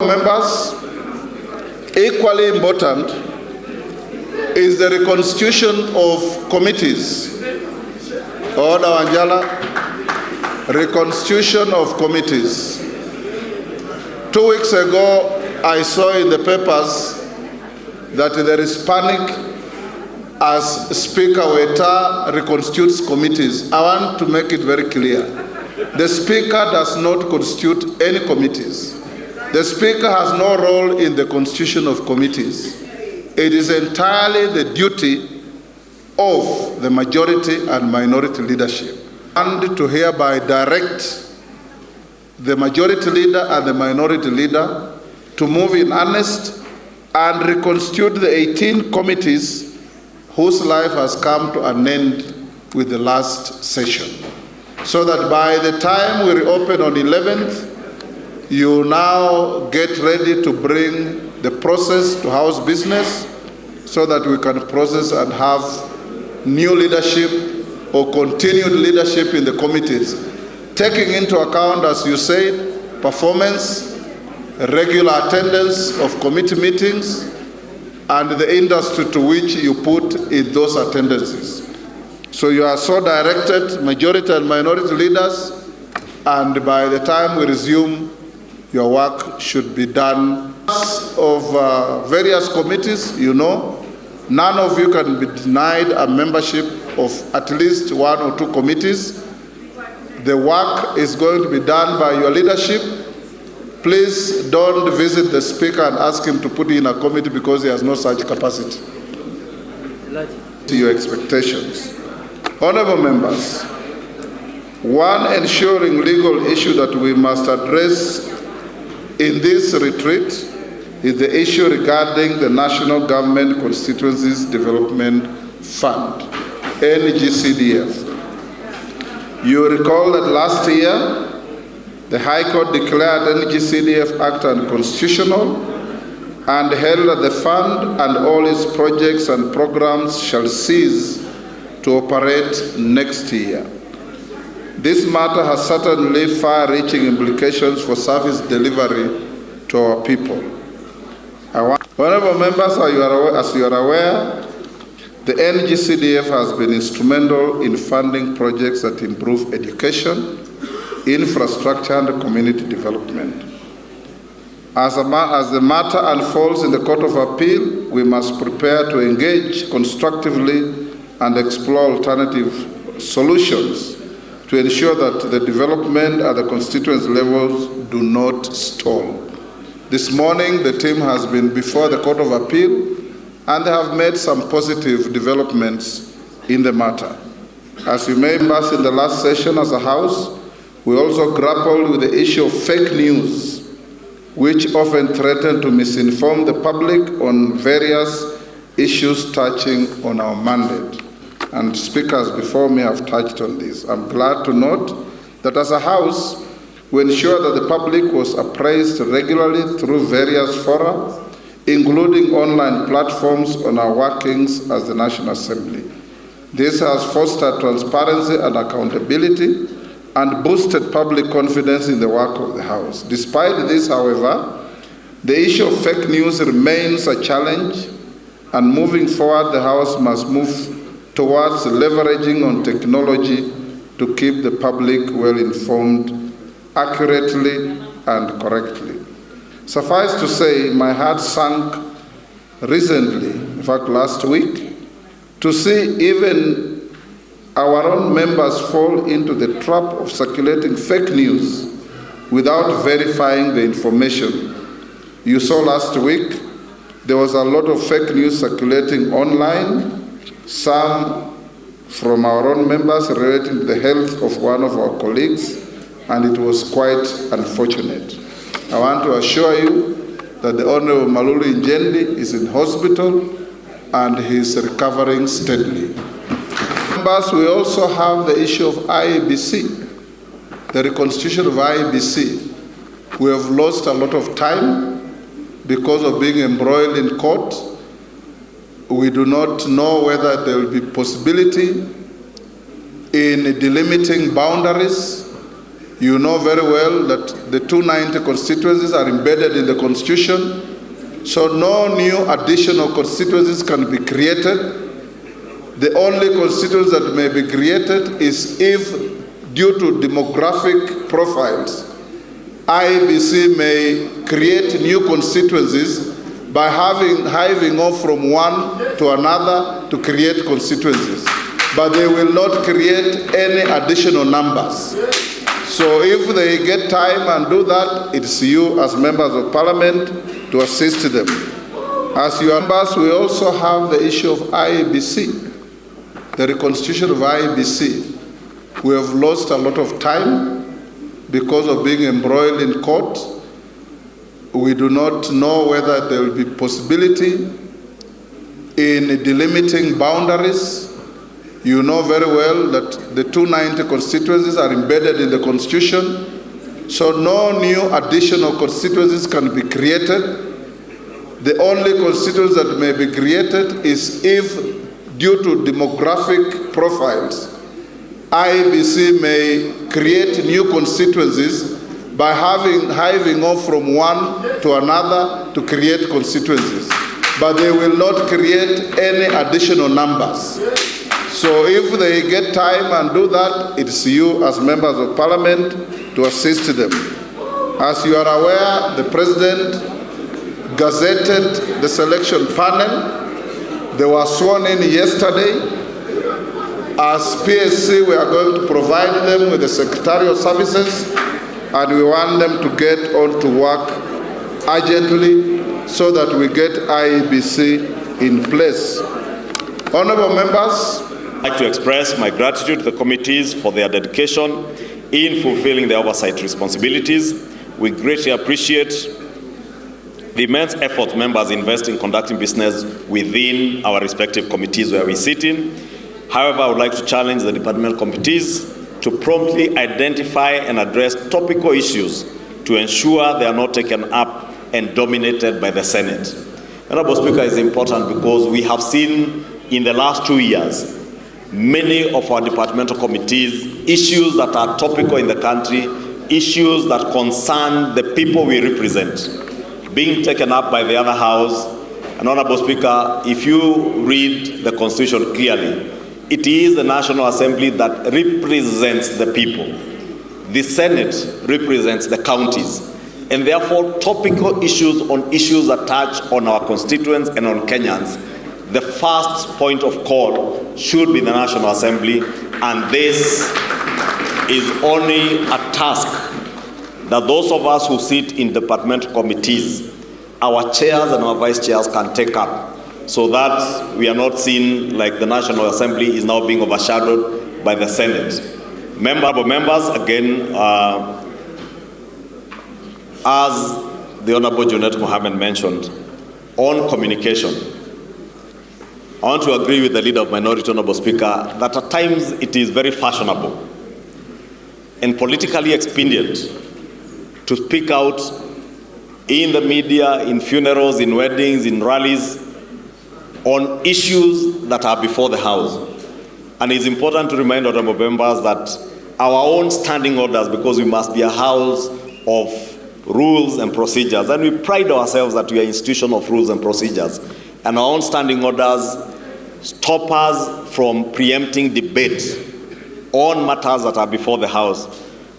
Members, equally important is the reconstitution of committees. Order Wanjala, reconstitution of committees. 2 weeks ago, I saw in the papers that there is panic as Speaker Weta reconstitutes committees. I want to make it very clear. The Speaker does not constitute any committees. The Speaker has no role in the constitution of committees. It is entirely the duty of the majority and minority leadership, and to hereby direct the majority leader and the minority leader to move in earnest and reconstitute the 18 committees whose life has come to an end with the last session, so that by the time we reopen on 11th, you now get ready to bring the process to House business so that we can process and have new leadership or continued leadership in the committees, taking into account, as you said, performance, regular attendance of committee meetings, and the industry to which you put in those attendances. So you are so directed, majority and minority leaders, and by the time we resume, your work should be done. Of various committees, you know, none of you can be denied a membership of at least 1 or 2 committees. The work is going to be done by your leadership. Please don't visit the Speaker and ask him to put in a committee because he has no such capacity. To your expectations. Honorable members, one ensuring legal issue that we must address in this retreat is the issue regarding the National Government Constituencies Development Fund, NGCDF. You recall that last year, the High Court declared NGCDF Act unconstitutional and held that the fund and all its projects and programs shall cease to operate next year. This matter has certainly far-reaching implications for service delivery to our people. Honorable members, as you are aware, the NGCDF has been instrumental in funding projects that improve education, infrastructure, and community development. As the matter unfolds in the Court of Appeal, we must prepare to engage constructively and explore alternative solutions to ensure that the development at the constituency levels do not stall. This morning, the team has been before the Court of Appeal, and they have made some positive developments in the matter. As you may remember, in the last session as a House, we also grappled with the issue of fake news, which often threaten to misinform the public on various issues touching on our mandate. And speakers before me have touched on this. I'm glad to note that as a House, we ensure that the public was appraised regularly through various fora, including online platforms on our workings as the National Assembly. This has fostered transparency and accountability and boosted public confidence in the work of the House. Despite this, however, the issue of fake news remains a challenge, and moving forward, the House must move towards leveraging on technology to keep the public well informed accurately and correctly. Suffice to say, my heart sank recently, in fact last week, to see even our own members fall into the trap of circulating fake news without verifying the information. You saw last week, there was a lot of fake news circulating online, some from our own members relating to the health of one of our colleagues, and it was quite unfortunate. I want to assure you that the Honorable Malulu Njendi is in hospital and he is recovering steadily. Members, we also have the issue of IEBC, the reconstitution of IEBC. We have lost a lot of time because of being embroiled in court. We do not know whether there will be possibility in delimiting boundaries You know very well that the 290 constituencies are embedded in the Constitution, so no new additional constituencies can be created. The only constituency that may be created is if, due to demographic profiles, IEBC may create new constituencies by hiving off from one to another to create constituencies. But they will not create any additional numbers. So if they get time and do that, it's you as members of parliament to assist them. As your members, we also have the issue of IEBC. The reconstitution of IEBC, we have lost a lot of time because of being embroiled in court. We do not know whether there will be possibility in delimiting boundaries. You know very well that the 290 constituencies are embedded in the Constitution, so no new additional constituencies can be created. The only constituency that may be created is if, due to demographic profiles, IEBC may create new constituencies by hiving off from one to another to create constituencies. But they will not create any additional numbers. So if they get time and do that, it's you as members of parliament to assist them. As you are aware, the president gazetted the selection panel. They were sworn in yesterday. As PSC, we are going to provide them with the secretarial services, and we want them to get on to work urgently so that we get IEBC in place. Honorable members, I'd like to express my gratitude to the committees for their dedication in fulfilling their oversight responsibilities. We greatly appreciate the immense effort members invest in conducting business within our respective committees where we sit in. However, I would like to challenge the departmental committees to promptly identify and address topical issues to ensure they are not taken up and dominated by the Senate. Honorable Speaker, is important because we have seen in the last 2 years many of our departmental committees, issues that are topical in the country, issues that concern the people we represent, being taken up by the other house. And Honorable Speaker, if you read the Constitution clearly, it is the National Assembly that represents the people. The Senate represents the counties. And therefore, topical issues on issues that touch on our constituents and on Kenyans, the first point of call should be the National Assembly, and this is only a task that those of us who sit in departmental committees, our chairs and our vice chairs can take up, so that we are not seen like the National Assembly is now being overshadowed by the Senate. Members, again, as the Honorable JUNET Mohammed mentioned, on communication, I want to agree with the Leader of Minority, Honorable Speaker, that at times it is very fashionable and politically expedient to speak out in the media, in funerals, in weddings, in rallies, on issues that are before the House. And it's important to remind honorable members that our own standing orders, because we must be a house of rules and procedures, and we pride ourselves that we are an institution of rules and procedures, and our own standing orders stop us from preempting debate on matters that are before the House.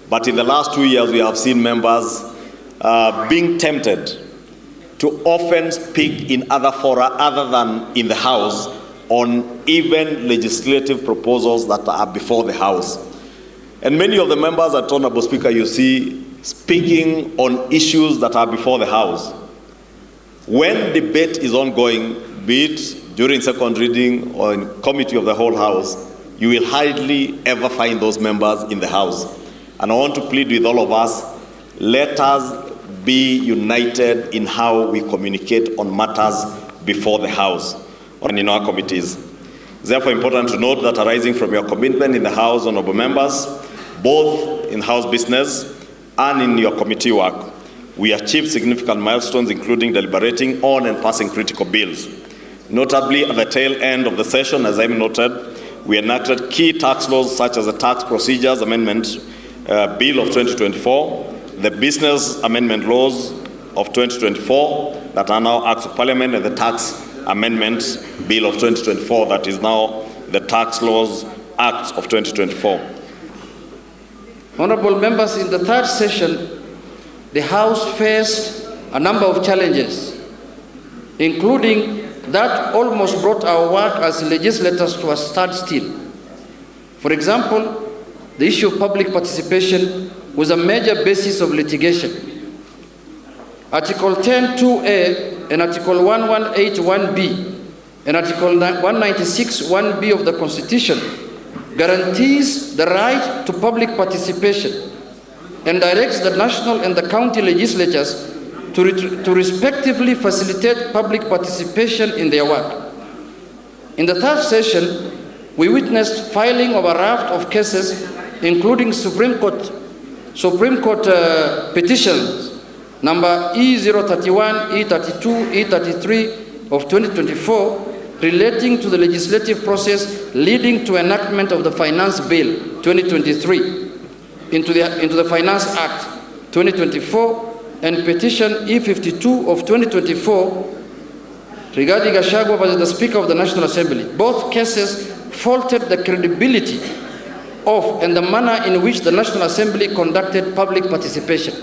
But in the last 2 years, we have seen members being tempted to often speak in other fora other than in the House on even legislative proposals that are before the House. And many of the members at Honorable Speaker, you see, speaking on issues that are before the House. When debate is ongoing, be it during second reading or in committee of the whole House, you will hardly ever find those members in the House. And I want to plead with all of us, let us be united in how we communicate on matters before the House and in our committees. It's therefore important to note that arising from your commitment in the House, honorable members, both in House business and in your committee work, we achieved significant milestones, including deliberating on and passing critical bills. Notably, at the tail end of the session, as I noted, we enacted key tax laws such as the Tax Procedures Amendment Bill of 2024, the Business Amendment Laws of 2024 that are now Acts of Parliament, and the Tax Amendment Bill of 2024 that is now the Tax Laws Act of 2024. Honorable members, in the third session, the House faced a number of challenges, including that almost brought our work as legislators to a standstill. For example, the issue of public participation was a major basis of litigation. Article 10(2)(a) and Article 1181(b) and Article 196(1)(b) of the Constitution guarantees the right to public participation and directs the national and the county legislatures to respectively facilitate public participation in their work. In the third session, we witnessed filing of a raft of cases, including Supreme Court petitions number E031, E32, E33 of 2024, relating to the legislative process leading to enactment of the Finance Bill 2023 into the Finance Act 2024, and petition E52 of 2024 regarding ICHUNGWA versus the Speaker of the National Assembly. Both cases faulted the credibility of and the manner in which the National Assembly conducted public participation.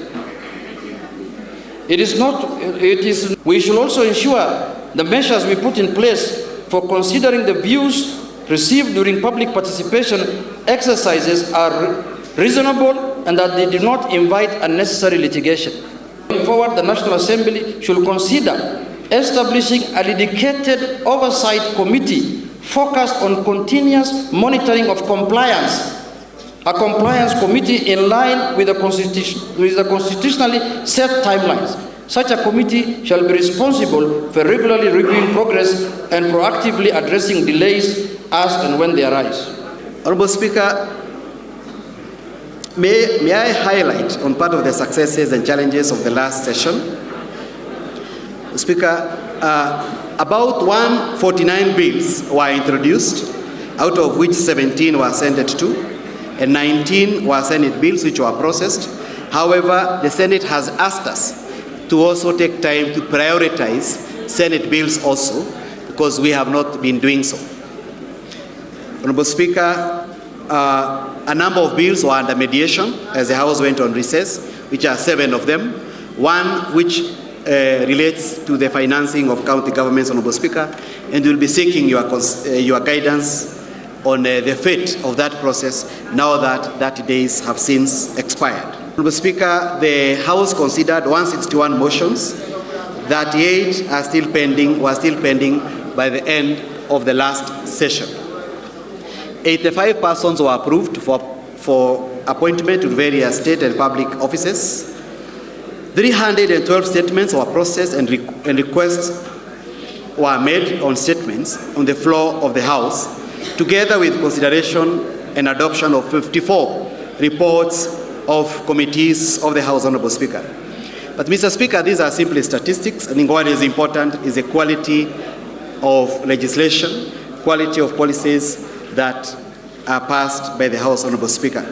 We should also ensure the measures we put in place for considering the views received during public participation exercises are reasonable and that they do not invite unnecessary litigation. Going forward, the National Assembly should consider establishing a dedicated oversight committee focused on continuous monitoring of compliance, a compliance committee in line with the constitutionally set timelines. Such a committee shall be responsible for regularly reviewing progress and proactively addressing delays as and when they arise. Honorable Speaker, may I highlight on part of the successes and challenges of the last session? Speaker, about 149 bills were introduced, out of which 17 were Senate to, and 19 were Senate bills which were processed. However, the Senate has asked us to also take time to prioritize Senate bills also, because we have not been doing so. Honorable Speaker, a number of bills were under mediation as the House went on recess, which are 7 of them. One which relates to the financing of county governments, Honorable Speaker, and we'll be seeking your guidance on the fate of that process now that 30 days have since expired. Honorable Speaker, the House considered 161 motions. 38 were still pending by the end of the last session. 85 persons were approved for appointment to various state and public offices. 312 statements were processed and requests were made on statements on the floor of the House, together with consideration and adoption of 54 reports of committees of the House, Honorable Speaker. But Mr. Speaker, these are simply statistics. I think what is important is the quality of legislation, quality of policies that are passed by the House, Honorable Speaker.